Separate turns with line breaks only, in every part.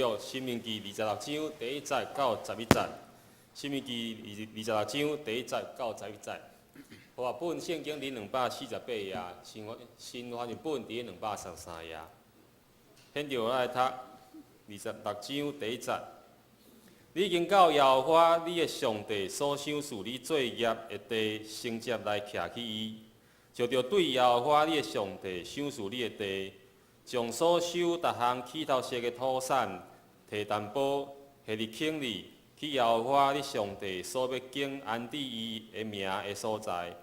约》申命记26章第1节到11节，申命记26章第1节到11节。和合本圣经伫248页，新翻译本伫233页。现着来读26章第1节。你已经到耶和华你的上帝所赏赐你作业的地，承接来徛起伊，就着对耶和华你的上帝赏赐你的地，将所收逐项起头色的土产摕淡薄下入坑里，去耶和华你上帝所要敬安置伊的名的所在。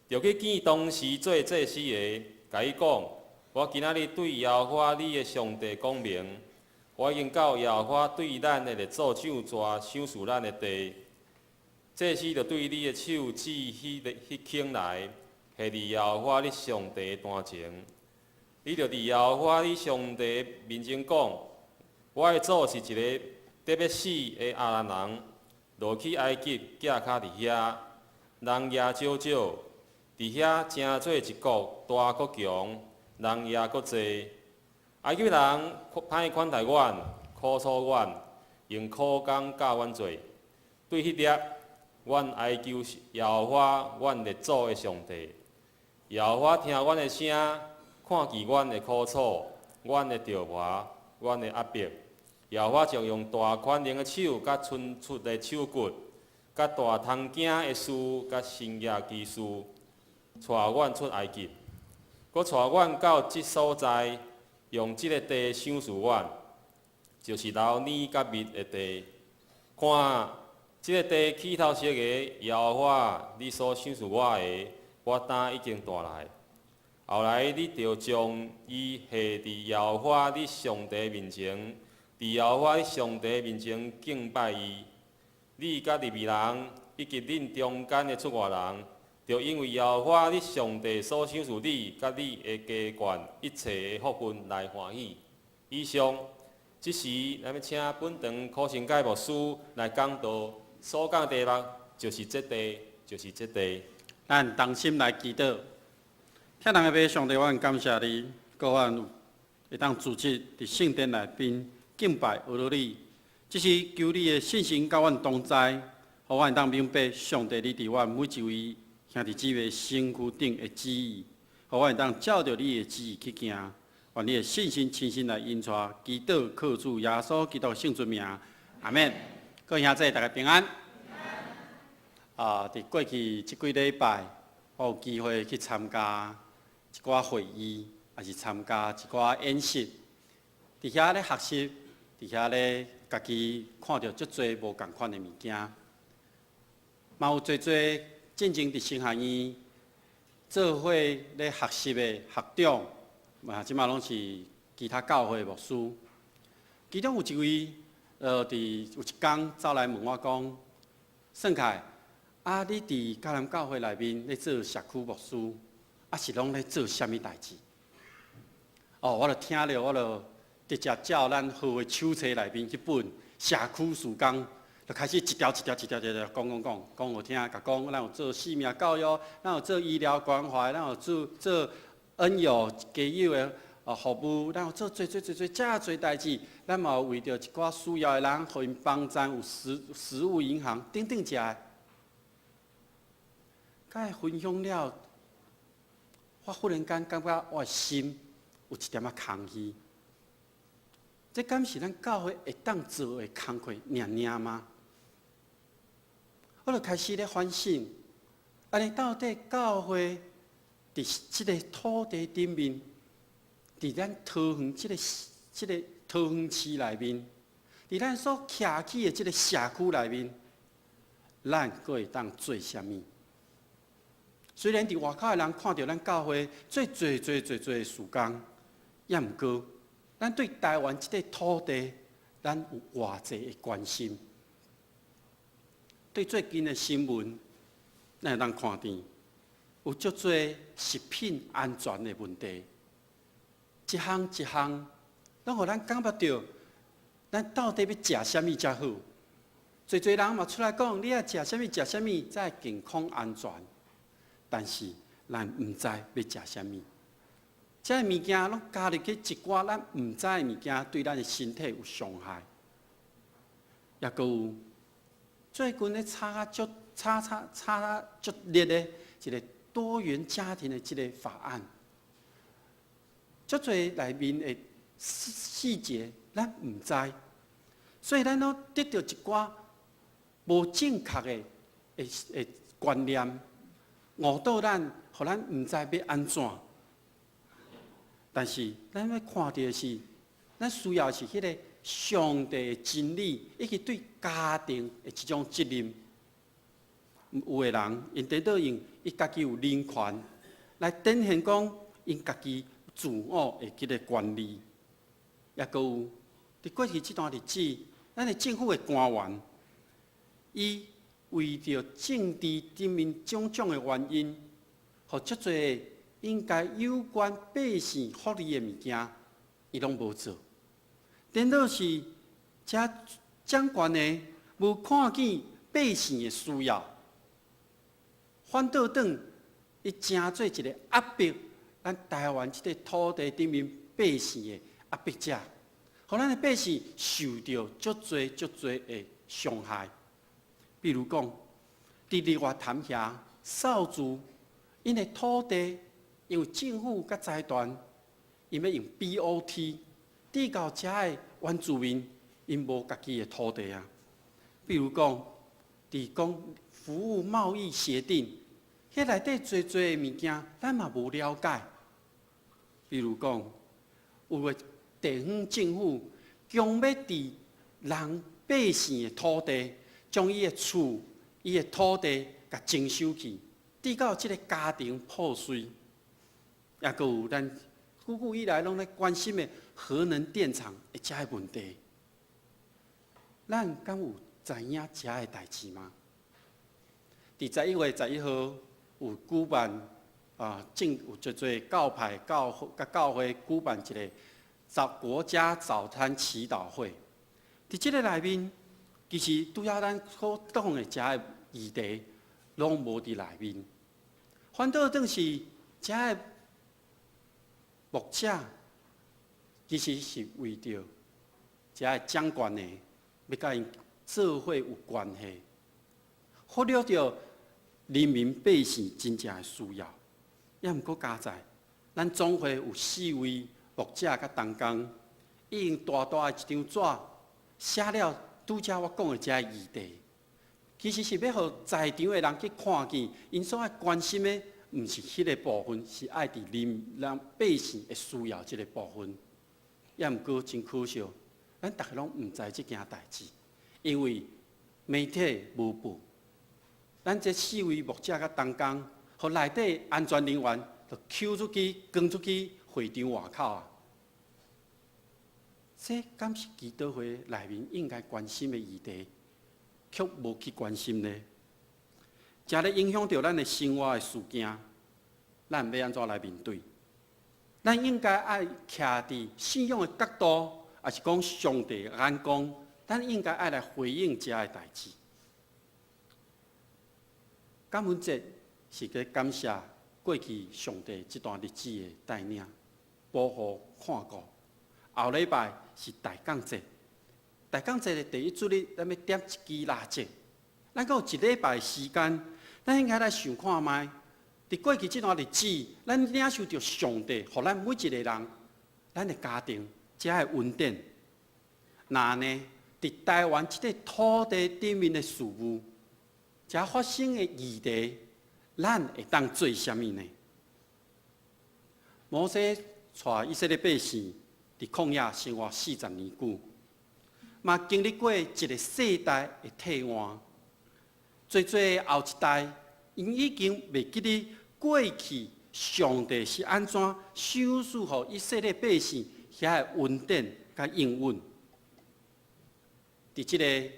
就去见当时做祭司的，甲伊讲：我今仔日对耶和华你的上帝讲明，我已经到耶和华对咱的列祖掌抓赏赐咱的地。祭司就对你的手指迄坑来，下伫耶和华你上帝的单前。你就伫耶和华你上帝面前讲：我的祖是一个得要死的亚兰人，落去埃及架脚伫遐，人也少少。伫遐成做一国，大国强，人也阁济。埃及人歹款待阮，苦楚阮，用苦工教阮做。对迄粒，阮哀求耶和华，阮列祖的上帝。耶和华听阮的声，看见阮的苦楚，阮的着磨，阮的压迫。耶和华将用大宽灵的手，甲伸出的手骨，甲大通惊的事，甲神业奇事。带阮出埃及，搁带阮到即所在，用即个地赏赐阮，就是流年甲蜜的地。看，即个地起头色个耶和华，你所赏赐我的，我胆已经带来。后来你着将伊下伫耶和华你上帝面前，伫耶和华你上帝面前敬拜伊。你甲利未人，以及恁中间的出外人。就因为耶和华你上帝所赏赐你，甲你的家眷一切的福分来欢喜。以上，即时咱要请本堂苦心解牧师来讲道，所讲的题目就是这地，就是这地。
咱同心来祈祷，天堂的父上帝，阮感谢你，各阮会当组织伫圣殿内边敬拜阿罗你。即是求你的信心甲阮同在，互阮会当明白上帝你伫阮每一位兄弟姊妹身躯顶的旨意，互阮会当照着你的旨意去行，愿你的信心亲身来引带，祈祷靠主耶稣基督圣尊名，阿免。各位兄弟，大家平安。伫过去即几礼拜，我有机会去参加一寡会议，也是参加一寡演习，伫遐咧学习，伫遐咧家己看到足侪无共款的物件，嘛有侪侪。进前伫神学院做伙咧学习的学长，即马拢是其他教会的牧师。其中有一位，有一天走来问我讲：盛凯，你伫迦南教会内面咧做社区牧师，是拢咧做啥物代志？我就听了，我就直接照咱好的手册内面迄本社区事工。就开始一条讲，互听，甲讲，咱有做性命教育，咱有做医疗关怀，咱有做恩友家友的服务，咱有做遮侪代志，咱嘛有为着一寡需要的人，互因帮助，有食物银行等等遮的。甲伊分享了，我忽然间感觉我的心有一点仔空虚。这敢是咱教会会当做的工课尔吗？我就开始咧反省，安尼到底教会伫即个土地顶面，伫咱桃园即个桃园市内面，伫咱所徛起的即个社区内面，咱阁会当做啥物？虽然伫外口的人看到咱教会做的事工，也毋过，咱对台湾即个土地，咱有偌济的关心。对最近的新闻，咱会当看到有足多食品安全的问题，一项一项，拢互咱感觉到，咱到底要食啥物才好？侪人嘛出来讲，你要食啥物才健康安全，但是咱毋知要食啥物。这物件拢加入去一寡咱毋知的物件，对咱的身体有伤害。也阁有最近咧炒足热的一个多元家庭的即个法案，足侪内面的细节咱毋知，所以咱拢得到一寡无正确的观念，误导咱，互咱毋知要安怎。但是咱要看到的是，咱需要是迄个上帝的真理，以及对家庭的一种责任。有的人因得到因家己有人权，来展现讲因家己自我的迄个权利，也阁有伫过去这段日子，咱的政府的官员，伊为着政治顶面种种的原因，互足侪应该有关百姓福利的物件，伊拢无做。颠倒是遮掌权的无看见百姓的需要，反倒转伊成做一个压迫咱台湾这个土地顶面百姓的压迫者，互咱的百姓受到足侪的伤害。比如讲，伫日月潭遐扫除因的土地，因为政府甲财团因要用 BOT 递到遮的原住民，因无家己的土地啊。比如讲，伫讲服务贸易协定，迄内底侪的物件，咱嘛无了解。比如讲，有个地方政府强要伫人百姓的土地，将伊的厝、伊的土地甲征收去，递到即个家庭破碎。也阁有咱久久以来拢咧关心的核能电厂的遮个问题，咱敢有知影遮个代志吗？伫11月11号有举办有足侪教派甲教会举办一个国家早餐祈祷会。伫即个内面，其实拄仔咱所讲的遮个议题，拢无伫内面，反倒等是遮个牧者其实是为着遮个掌权的要甲因做伙有关系，忽略着人民百姓真正的需要。也毋过加在，咱总会有4位牧者甲同工，已经大大的一张纸写了拄则我讲的遮个议题，其实是要互在场的人去看见，因所爱关心的，毋是迄个部分，是爱伫人百姓的需要即个部分。也毋过真可惜，咱逐个拢毋知即件代志，因为媒体无报。咱这4位牧者甲同工，互内底安全人员就揪出去、扛出去会场外口啊！这敢是基督会内面应该关心的议题，却无去关心呢？真咧影响到咱的生活的事件，咱要安怎来面对？咱应该爱徛伫信仰的角度，还是讲上帝的眼光？咱应该爱来回应这个代志。感恩节是去感谢过去上帝这段日子的带领、保护、看顾。后礼拜是大港节，大港节的第一主日，咱要点一支蜡烛。咱还有一礼拜的时间，咱应该来想看卖。伫过去这段日子，咱领受着上帝，互咱每一个人，咱的家庭才会稳定。那呢，伫台湾这个土地顶面的事务，才发生的议题，咱会当做啥物呢？摩西带以色列百姓伫旷野生活40年久，嘛经历过一个世代的替换，最后一代，因已经袂记得过去上帝是安怎守护互以色列百姓遐个稳定甲应允。伫即个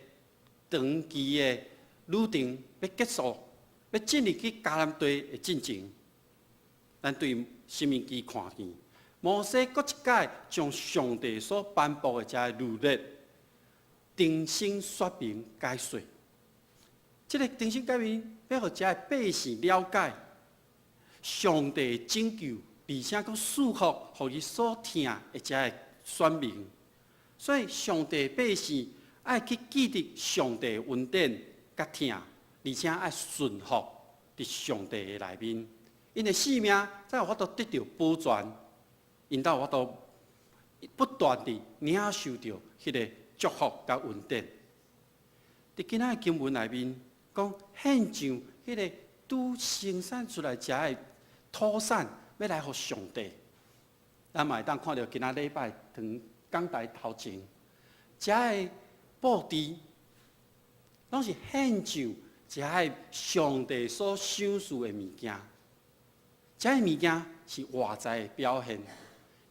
长期的旅程要结束，要进入去迦南地的进程，咱对申命记看见，摩西搁一届将上帝所颁布的这律例重新说明解说。这个重新解明，要互这百姓了解上帝拯救而且佫束缚，互伊所疼的遮个选民。所以，上帝百姓爱去记得上帝恩典甲疼，而且爱顺服伫上帝的内面，因的性命才有法度得到保全，因才有法度不断地领受着迄个祝福甲恩典。伫今仔经文内面讲，献上迄个拄生产出来遮个土产，要来互上帝。咱嘛会当看到今仔礼拜堂讲台头前，遮个布置，拢是献上遮个上帝所赏赐的物件。遮个物件是外在的表现，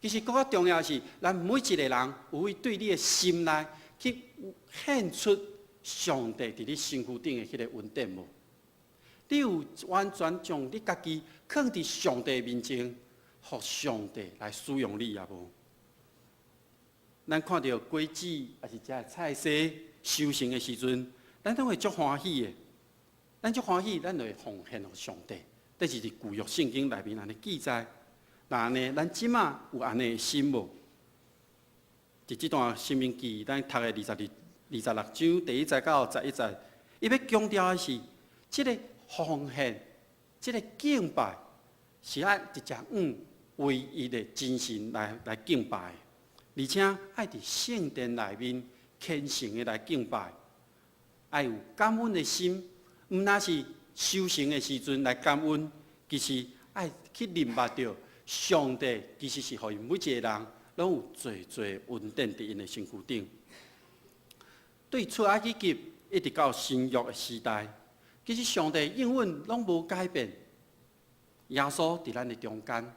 其实更加重要的是，咱每一个人有会对你的心内去献出上帝伫你身躯顶的迄个恩典无？你有完全将你家己放伫上帝面前，互上帝来使用你也无？咱看到果子还是遮菜色收成的时阵，咱都会足欢喜的。咱足欢喜，咱就会奉献互上帝。这就是旧约圣经内面安尼记载。那安尼，咱即马有安尼的心无？伫即段申命记，咱读的26章第1节到11节，伊要强调的是，即个奉献、即个敬拜，是爱一只唯一的真神来敬拜，而且爱伫圣殿内面虔诚的来敬拜，爱有感恩的心，毋那是修行的时阵来感恩，其实爱去明白到上帝其实是互伊每一个人拢有侪恩典伫因的身躯顶。对出埃及一直到新约的时代，其实上帝应允拢无改变，耶稣伫咱的中间，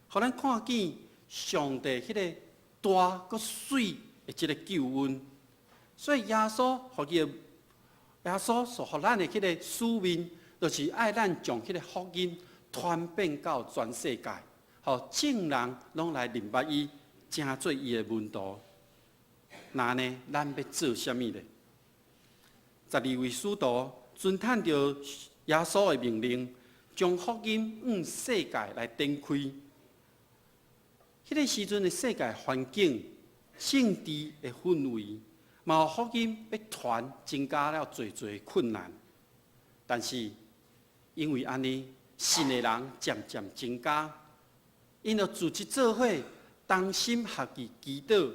互咱看见上帝迄个大佮水的即个救恩。所以耶稣所互咱的迄个使命，就是爱咱将迄个福音传遍到全世界，互众人拢来明白伊，成做伊的门徒。那呢，咱要做啥物呢？12位使徒遵趁着耶稣的命令，将福音往世界来展开。迄个时阵的世界环境、政治的氛围，嘛有福音要传，增加了侪困难。但是因为安尼，信的人渐渐增加，因就组织做伙，同心合意祈祷，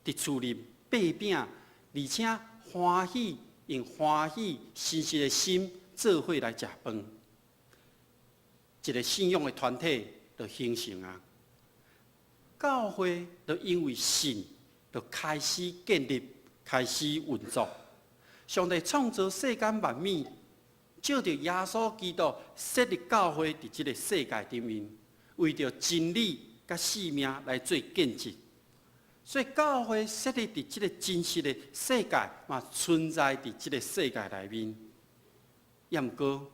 伫厝里擘饼，而且欢喜用欢喜真实的心做伙来食饭，一个信仰的团体就形成啊。教会就因为信，就开始建立，开始运作。上帝创造世间万物，借着耶稣基督设立教会伫这个世界顶面，为着真理甲性命来做见证。所以教会设立伫这个真实的世界，嘛存在伫这个世界内面。毋过，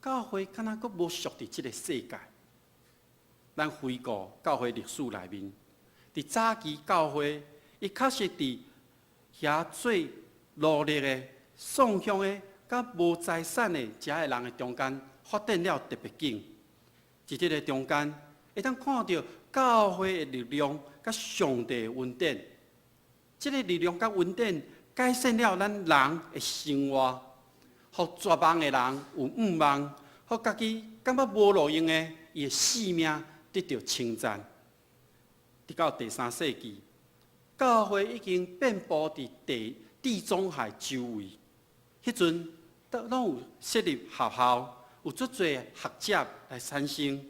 教会敢若阁无属伫这个世界。咱回顾教会历史内面，伫早期教会，伊确实伫遐最努力的、送向的、甲无财产的遮个人的中间，发展了特别紧。伫这个中间，会当看到教会的力量。甲上帝的恩典，这个力量甲恩典改善了咱人的生活，互绝望的人有盼望，互家己感觉无路用的，伊的性命得到称赞。直到第3世纪，教会已经遍布伫地中海周围，迄阵拢有设立学校，有足侪学者来产生。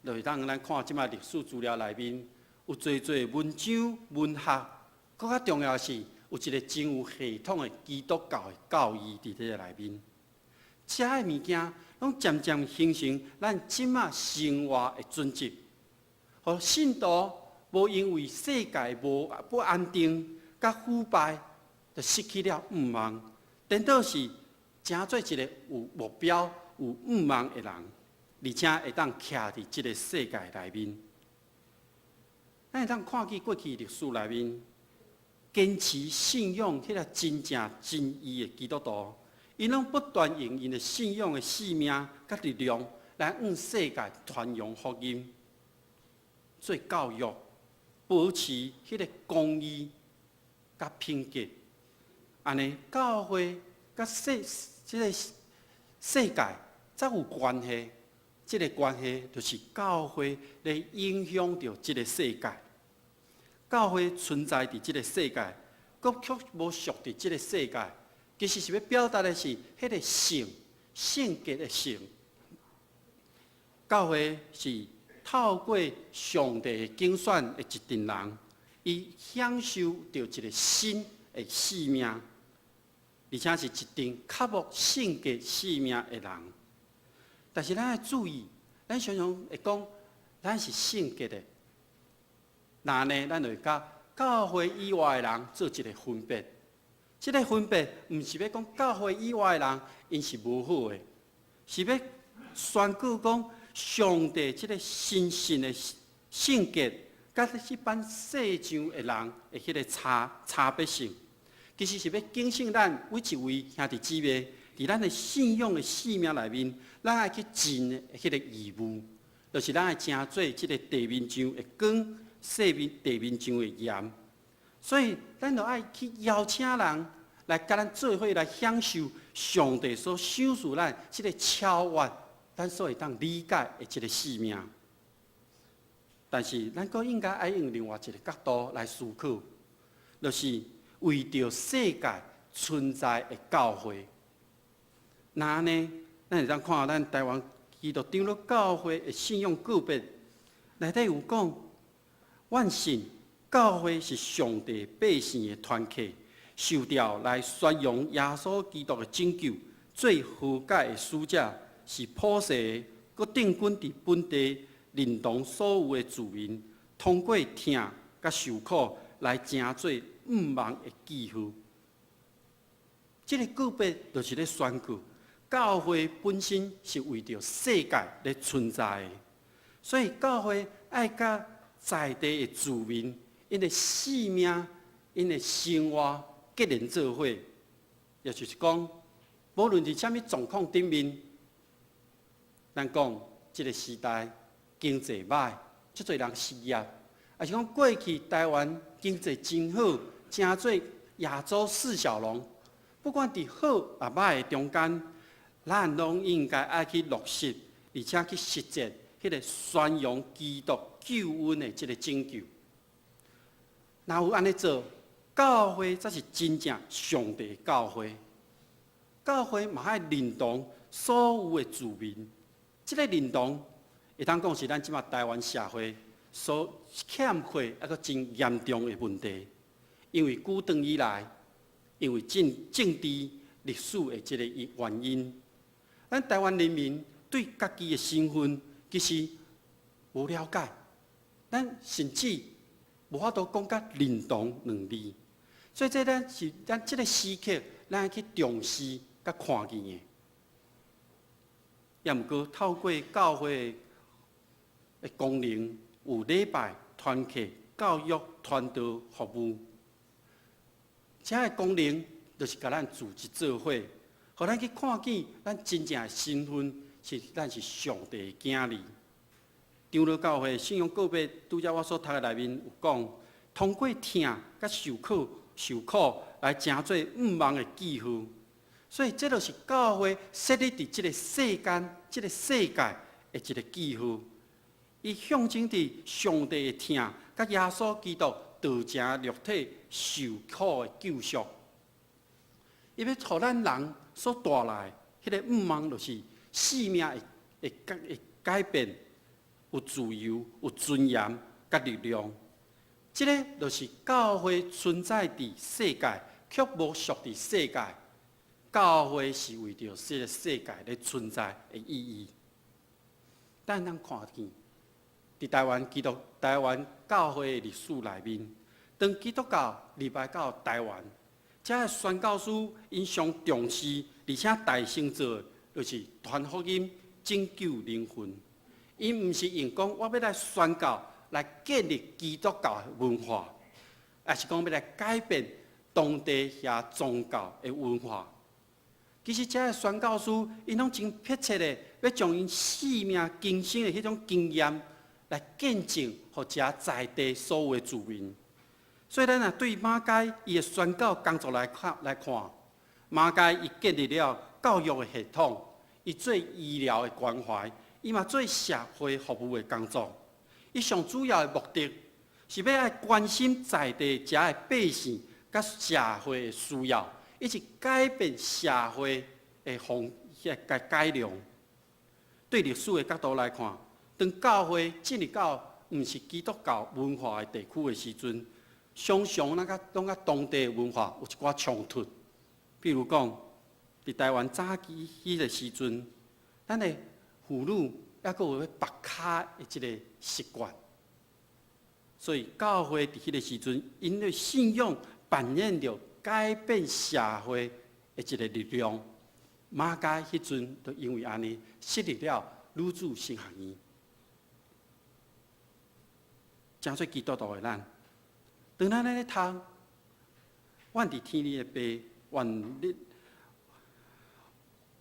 就会当咱看即摆历史资料内面，有侪文章、文学，更较重要的是有一个真有系统的基督教的教义伫这个内面。遮个物件拢渐渐形成咱即摆生活的准则，互信徒无因为世界不安定、甲腐败，就失去了盼望，颠倒是成做一个有目标、有盼望的人。而且会当徛伫即个世界内面，咱会当看见过去历史内面，坚持信仰迄个真正真意的基督徒，因拢不断用因的信仰的性命甲力量来向世界传扬福音，做教育，保持迄个公义甲品格。安尼教会甲即个世界才有关系。即个关系就是教会来影响着即个世界。教会存在伫即个世界，却无属伫即个世界，其实是要表达的是迄个性格的性。教会是透过上帝竞选的一群人，伊享受到一个新的生命，而且是一群较无性格生命的人。但是咱要注意，咱常常会讲，咱是性格的，那呢，咱就会甲教会以外的人做一个分别。这个分别，毋是要讲教会以外的人因是无好的，是要宣告讲上帝这个神圣的性格，甲一般世上的人的迄个差别性，其实是要警醒咱每一位兄弟姊妹。伫咱的信仰的生命内面，咱爱去尽的迄个义务，就是咱爱正做即个地面上的光，世面地面上的盐。所以，咱就爱去邀请人来甲咱做伙来享受上帝所赏赐咱即个超越咱所会当理解的即个生命。但是，咱阁应该爱用另外一个角度来思考，就是为着世界存在的教会。那呢，咱会当看到咱台湾基督长老教会的信仰告别内底有讲，万信教会是上帝百姓的团契，受调来宣扬耶稣基督的拯救，最和解的使者，是普世佮定根伫本地认同所有的自民，通过听佮受苦来成做毋忘的记号。这个告别就是咧宣告。教会本身是为着世界来存在的，所以教会爱甲在地的居民，因的生命、因的生活结连做伙，也就是讲，无论伫什么状况顶面，咱讲这个时代经济歹，遮侪人失业，也是讲过去台湾经济真好，真做亚洲四小龙，不管伫好也歹的中间。咱拢应该爱去落实，而且去实践迄个宣扬基督救恩的这个拯救。若有安尼做，教会才是真正上帝的教会。教会嘛爱认同所有的自民，这个认同会当讲是咱即马台湾社会所欠缺一个真严重的问题，因为久长以来，因为政治历史的这个原因。咱台湾人民对家己的身份其实无了解，咱甚至无法度讲甲认同两字，所以这咱这个时刻，咱要去重视甲看见的。也毋过透过教会的功能，有礼拜、团契、教育、传道服务，这个功能就是甲咱组织做伙。互咱去看见，咱真正的身份是咱是上帝的囝儿。长老教会信仰告别，拄则我所读的内面有讲，通过听甲受苦来成做毋忘的记号。所以这就是教会设立伫这个世间、这个世界的一个记号。伊象征着上帝的听，甲耶稣基督道成肉体受苦的救赎。伊要互咱人所带来迄个毋忘，就是生命会改变，有自由、有尊严、甲力量。这个就是教会存在伫世界，却无属伫世界。教会是为着这个世界咧存在的意义。咱看见，伫台湾教会的历史内面，当基督教入来到台湾。这个宣教师因上重视，而且大成做，就是传福音、拯救灵魂。因毋是用讲我要来宣教，来建立基督教的文化，而是讲要来改变当地遐宗教的文化。其实遮个宣教师，因拢真迫切的要将因生命今生的迄种经验来见证，互遮在地所有的住民。所以咱若对马偕伊的宣教工作来看，马偕伊建立了教育的系统，伊做医疗的关怀，伊嘛做社会服务的工作。伊上主要的目的是要爱关心在地遮的百姓甲社会的需要。以及改变社会的改良。对历史的角度来看，当教会进入到毋是基督教文化的地区的时阵，常常拢甲当地文化有一寡冲突。比如讲，伫台湾早期迄个时阵，咱的妇女还阁有拔骹的即个习惯，所以教会伫迄个时阵，因为信仰扮演着改变社会的一个力量。马偕迄阵就因为安尼设立了女子神学院。真做基督徒的咱，当咱咧读，阮伫天里的爸，愿你，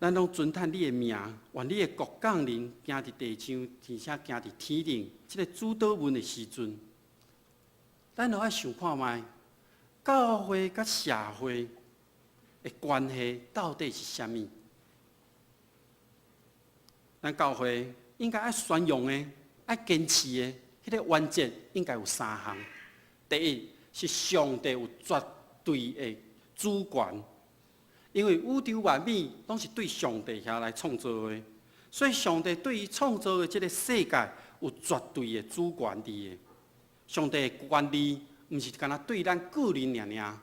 咱拢尊叹你的名，愿你的国降临，行伫地上，而且行伫天顶。即个主祷文的时阵，咱就爱想看卖。教会甲社会的关系到底是啥物？咱教会应该爱宣扬的、爱坚持的，迄个原则应该有三项。第一是上帝有绝对的主权，因为宇宙万物拢是对上帝遐来创造的，所以上帝对于创造的这个世界有绝对的主权伫的。上帝的管理。毋是干那对咱个人尔，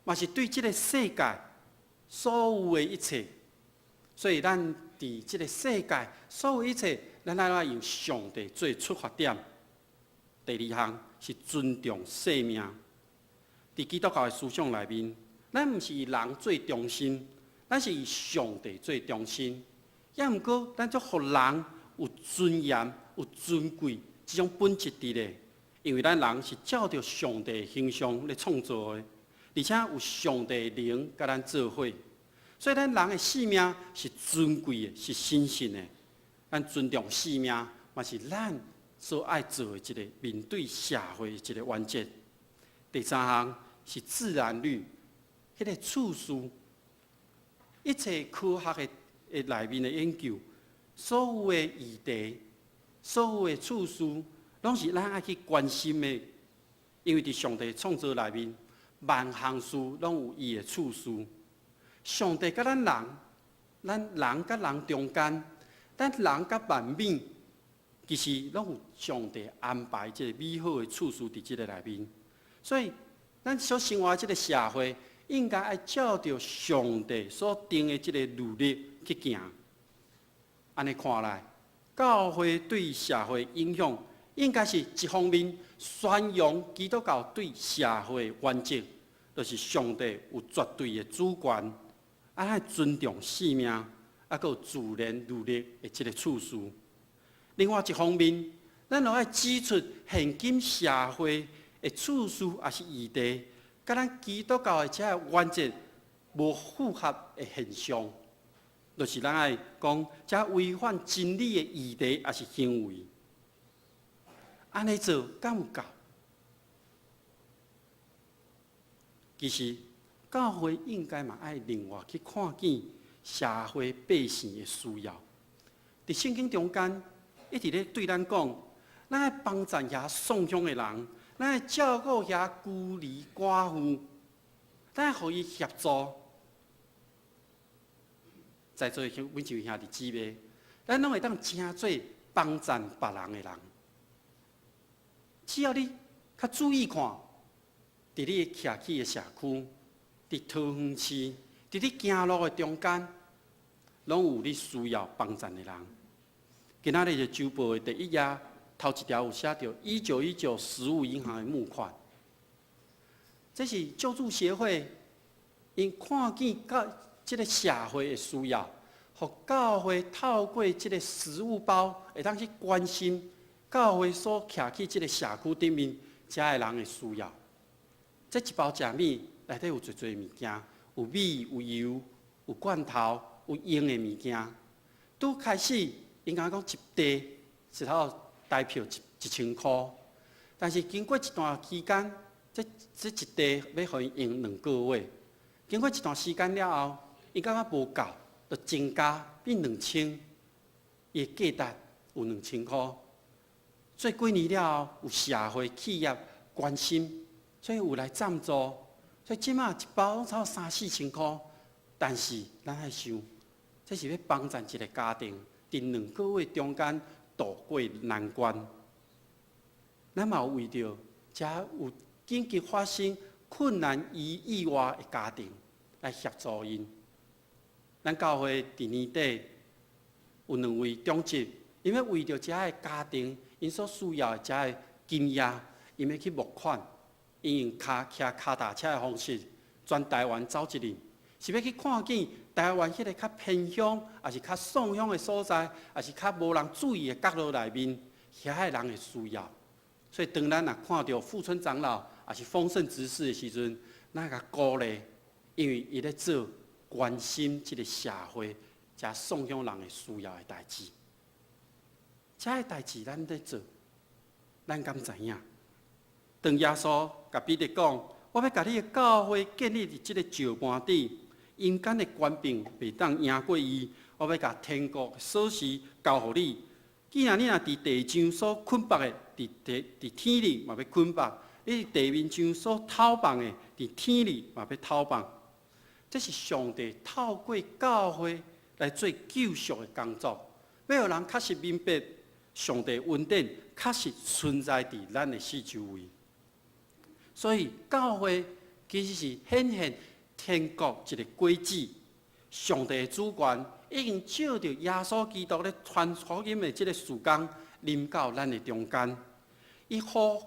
嘛是对这个世界所有的一切。所以咱伫这个世界所有一切，咱爱用上帝做出发点。第二项是尊重生命。伫基督教的思想内面，咱毋是以人最中心，咱是以上帝最中心。也毋过，咱就互人有尊严、有尊贵这种本质伫咧。因为咱人是照着上帝的形象来创造的，而且有上帝的灵甲咱做伙，所以咱人的性命是尊贵的，是神圣的。咱尊重性命，嘛是咱所爱做的一个面对社会的一个原则。第三项是自然律，迄个次数，一切科学的内面的研究，所有的议题，所有的次数。拢是咱爱去关心的，因为伫上帝创造内面，万项事拢有伊的次数。上帝甲咱人甲人中间，咱人甲万物，其实拢有上帝安排即个美好的次数伫即个内面。所以，咱所生活即个社会，应该爱照着上帝所定的即个律例去行。安尼看来，教会对社会影响。应该是一方面宣扬基督教对社会的原则，就是上帝有绝对的主权，爱尊重生命，还有自然律例的这个次序。另外一方面，咱就爱指出现今社会的次序也是议题，甲咱基督教的这个原则无符合的现象，就是咱爱讲这违反真理的议题也是行为。安尼做敢有够？其实教会应该嘛爱另外去看见社会百姓的需要。伫圣经中间一直咧对咱讲，咱爱帮助遐丧丧的人，咱爱照顾遐孤儿寡妇，咱爱予伊协助。在座阮就兄弟姊妹，咱拢会当真做帮助别人的人。只要你较注意看，伫你徛起的社区，伫桃园市，伫你行路的中间，拢有你需要帮助的人。今仔日的周报的第一页头一条有写着1919食物银行的募款，这是救助协会因看见这个社会的需要，互教会透过这个食物包，会当去关心。教会所徛起即个社区顶面，遮个人的需要。这一包食米内底有侪物件，有米、有油、有罐头、有用的物件。拄开始，因讲一地是台票1000块，但是经过一段期间，这一地要互因用2个月。经过一段时间了后，伊感觉无够，就增加变2000，伊的价值有2000块。做几年了后，有社会企业关心，所以有来赞助，所以即马一包拢超过3、4千块。但是咱爱想，这是要帮助一个家庭伫2个月中间度过难关。咱嘛有为着遮有紧急发生困难意外的家庭来协助因。咱教会伫年底有2位中职，因为为着遮的家庭因所需要的遮的金额，因要去募款，因用骑脚踏车的方式，全台湾走一轮，是要去看见台湾迄个较偏乡，还是较宋乡的所在，还是较无人注意的角落内面，遐个人的需要。所以当咱若看到富春长老，还是丰盛执事的时阵，咱甲鼓励，因为伊咧做关心即个社会、遮宋乡人的需要的代志。遮个代志咱在做，咱敢知影？当耶稣甲彼得讲：“我要甲你的教会建立伫即个石盘底，阴间的官兵袂当赢过伊。我要甲天国的锁匙交互你。既然你若伫地上所捆绑的，伫天里嘛要捆绑；你伫地面上所偷放的，伫天里嘛要偷放。”这是上帝透过教会来做救赎的工作，要互人确实明白上帝恩典确实存在伫咱的四周围。所以教会其实是显现天国一个轨迹，上帝的主权已经照着耶稣基督咧传福音的这个事工临到咱的中间，伊呼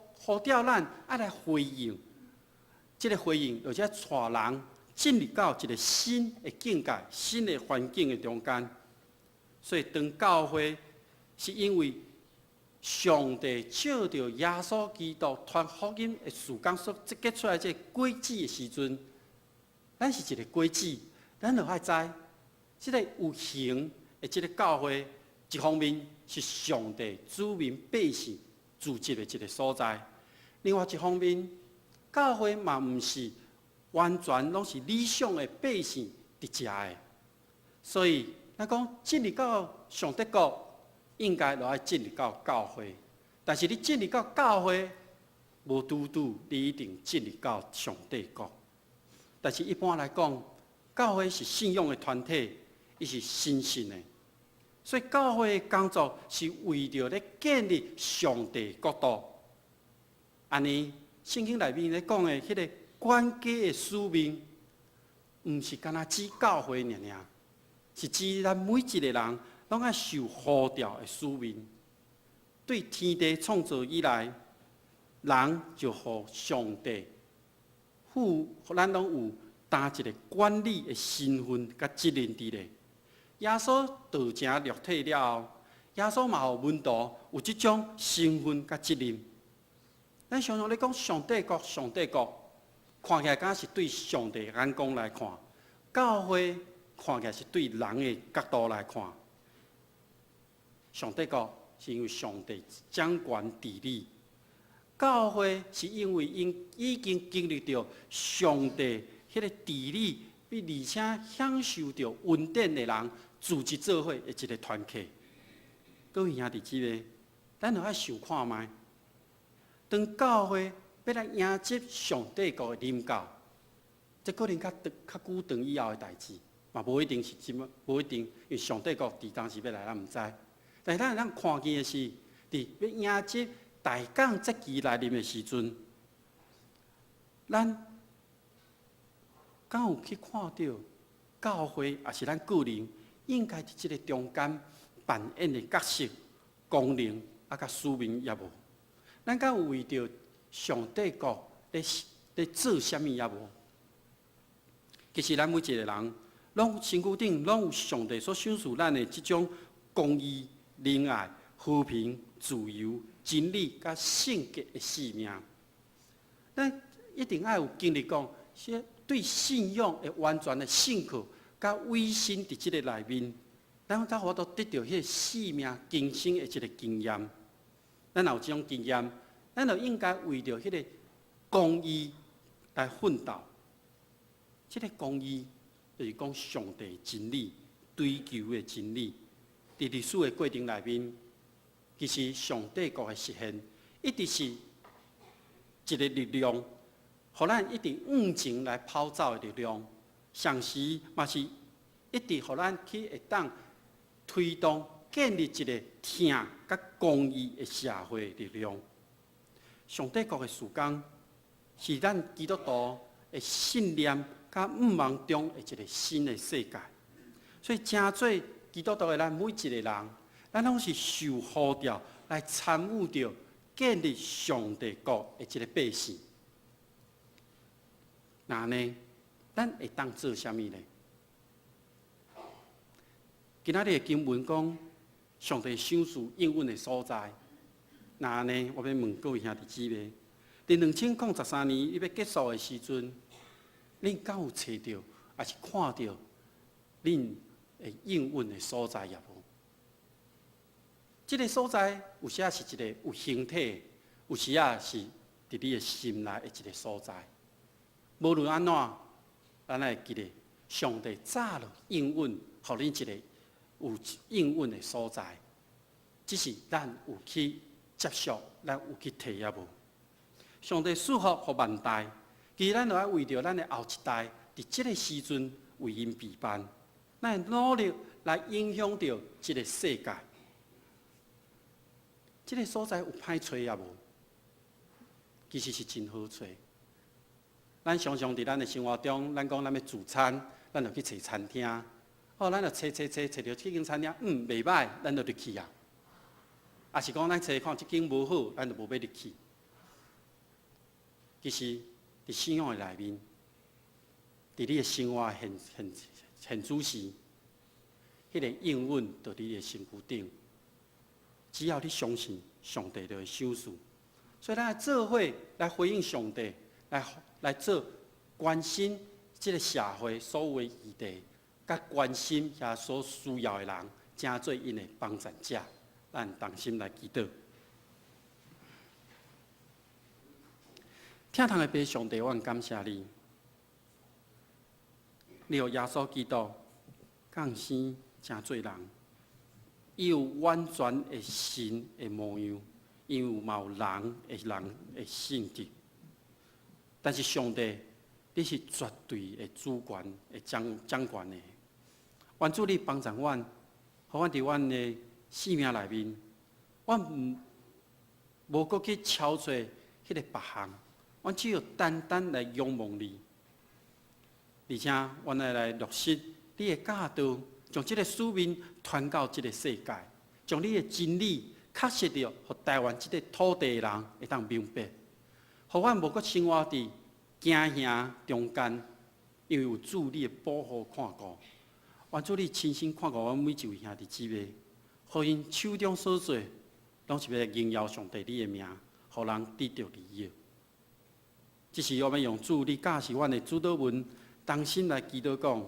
召咱爱来回应，这个回应而且带人进入到一个新的境界、新的环境的中间。所以当教会是因为上帝照着耶稣基督传福音的事工所结出来这个轨迹的时阵，咱是一个轨迹，咱就爱知，这个有形的这个教会，一方面是上帝子民百姓聚集的一个所在；另外一方面，教会嘛毋是完全拢是理想的百姓伫遮的。所以，咱讲进入到上帝国，应该就要进入到教会。但是你进入到教会，无拄拄你一定进入到上帝国。但是一般来讲，教会是信仰的团体，伊是神圣的，所以教会的工作是为着咧建立上帝国度。安尼，圣经内面咧讲的迄个管家的使命，毋是干那指教会尔，是指咱每一个人拢爱受呼召的使命。对天地创造以来，人就互上帝咱拢有担一个管理的身份甲责任伫咧。耶稣道成肉体了后，耶稣嘛互门徒有即种身份甲责任。咱常常咧讲上帝国，上帝国，看起来敢是对上帝眼光来看；教会看起来是对人的角度来看。上帝国是因为上帝掌权治理。教会是因为因已经经历到上帝迄个治理，而且享受到恩典的人组织做伙的一个团体。各位兄弟姊妹，咱就要想看卖，当教会要来迎接上帝国的临到，这可能较久长以后的代志，嘛无一定是无一定，因为上帝国伫当时要来，咱毋知。但是咱看见的是，伫要迎接大港节期来临的时阵，咱敢有去看到教会，也是咱个人应该伫即个中间扮演的角色、功能甲使命业务？咱敢有为着上帝国咧做啥物业务？其实咱每一个人，拢身躯顶拢有上帝所赏赐咱的即种公义、仁爱、和平、自由、真理甲圣洁的使命。咱一定要有经历讲，对信仰的完全的信靠，甲委身伫即个内面，咱才我都得到迄个生命今生的一个经验。咱有即种经验，咱就应该为着迄个公义来奋斗。即个公义就是讲上帝的真理、追求的真理。伫历史的过程内面，其实上帝国的实现，一直是一个力量，互咱一直往前来跑走的力量。上时嘛是一直互咱去会当推动建立一个听甲公义的社会力量。上帝国的事工是咱基督徒的信念甲愿望中的一个新的世界。所以，真做基督徒的咱每一个人，咱拢是受呼召来参与着建立上帝国的一个百姓。那呢，咱会当做啥物呢？今仔日的经文讲，上帝赏赐应允的所在。那呢，我要问各位兄弟姊妹，伫2013年伊要结束的时阵，恁敢有找到，还是看到恁会应允的所在也无？这个所在有时啊是一个有形体，有时啊是伫你的心内的一个所在。无论安怎，咱会记得上帝早就应允，互恁一个有应允的所在，只是咱有去接受，咱有去摕也无。上帝祝福互万代，其实咱就要为着咱的后一代，伫即个时阵为因备办，咱会努力来影响着即个世界。即个所在有歹找也无，其实是真好找。咱常常伫咱的生活中，咱讲咱要自餐，咱就去找餐厅。哦，咱就找到这间餐厅，袂歹，咱就入去啊。也是讲咱找看这间无好，咱就无要入去。其实，伫信仰的内面，伫你的生活很仔细，迄个应允在你的身躯顶。只要你相信上帝就会赏赐，所以咱来做伙来回应上帝，来做关心这个社会所有的议题，甲关心遐所需要的人，真做因的帮助者。咱同心来祈祷。听堂的爸上帝，我感谢你，你有耶稣基督降生真做人。伊有完全的神的模样，伊有嘛有人的性质。但是上帝，你是绝对的主权的掌权的。愿主你帮助阮，互阮伫阮的生命内面，阮无搁去超找迄个别项，阮只有单单来仰望你，而且阮来落实你的教导。将这个使命传到这个世界，将你的真理确实着，互台湾这个土地的人会当明白，互阮无搁生活伫惊吓中间，因为有主你的保护看顾，愿主你亲身看顾阮每一位兄弟姊妹，互因手中所做，拢是要荣耀上帝你的名，互人得到利益。这是我们用主你教示阮的主祷文，同心来祈祷讲。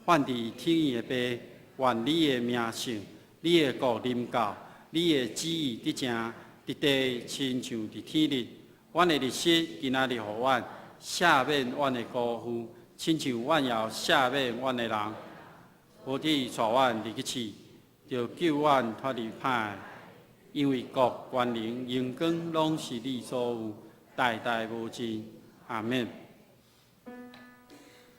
愿伫天的爸，愿你的名圣，你的国临到，你的旨意伫正伫地，亲像伫天日。阮的日息今仔日互阮赦免阮的辜负，亲像阮也赦免阮的人。无体带阮入去试，就救阮脱离歹。因为国、权能、荣光，拢是你所有，代代无尽。阿免。